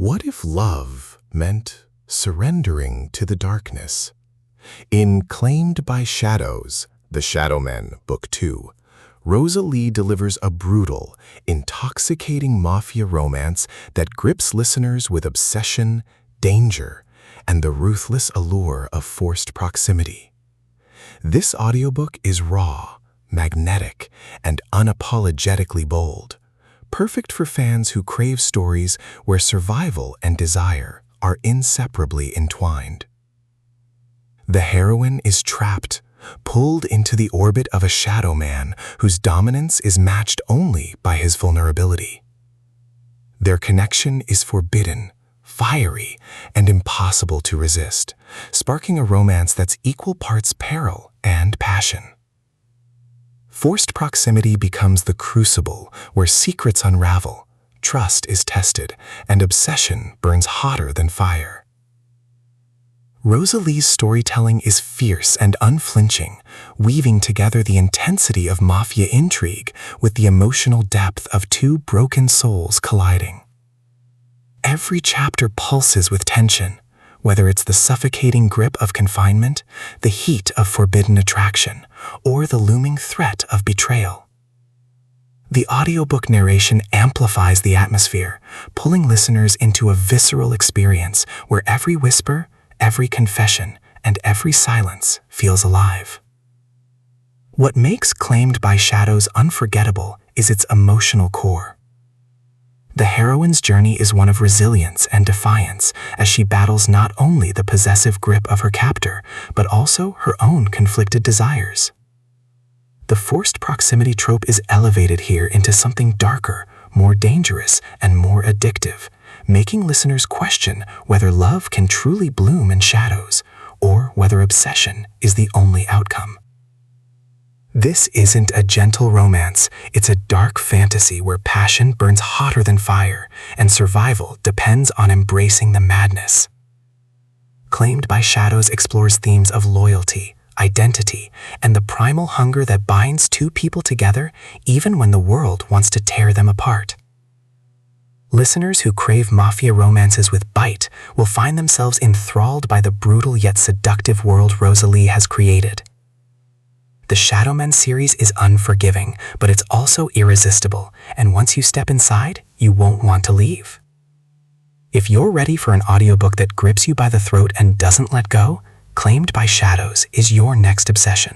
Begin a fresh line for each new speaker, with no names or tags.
What if love meant surrendering to the darkness? In Claimed by Shadows, The Shadowmen, Book 2, Rosa Lee delivers a brutal, intoxicating mafia romance that grips listeners with obsession, danger, and the ruthless allure of forced proximity. This audiobook is raw, magnetic, and unapologetically bold, perfect for fans who crave stories where survival and desire are inseparably entwined. The heroine is trapped, pulled into the orbit of a shadow man whose dominance is matched only by his vulnerability. Their connection is forbidden, fiery, and impossible to resist, sparking a romance that's equal parts peril and passion. Forced proximity becomes the crucible where secrets unravel, trust is tested, and obsession burns hotter than fire. Rosa Lee's storytelling is fierce and unflinching, weaving together the intensity of mafia intrigue with the emotional depth of two broken souls colliding. Every chapter pulses with tension, whether it's the suffocating grip of confinement, the heat of forbidden attraction, or the looming threat of betrayal. The audiobook narration amplifies the atmosphere, pulling listeners into a visceral experience where every whisper, every confession, and every silence feels alive. What makes Claimed by Shadows unforgettable is its emotional core. The heroine's journey is one of resilience and defiance as she battles not only the possessive grip of her captor, but also her own conflicted desires. The forced proximity trope is elevated here into something darker, more dangerous, and more addictive, making listeners question whether love can truly bloom in shadows, or whether obsession is the only outcome. This isn't a gentle romance, it's a dark fantasy where passion burns hotter than fire, and survival depends on embracing the madness. Claimed by Shadows explores themes of loyalty, identity, and the primal hunger that binds two people together even when the world wants to tear them apart. Listeners who crave mafia romances with bite will find themselves enthralled by the brutal yet seductive world Rosa Lee has created. The Shadowmen series is unforgiving, but it's also irresistible, and once you step inside, you won't want to leave. If you're ready for an audiobook that grips you by the throat and doesn't let go, Claimed by Shadows is your next obsession.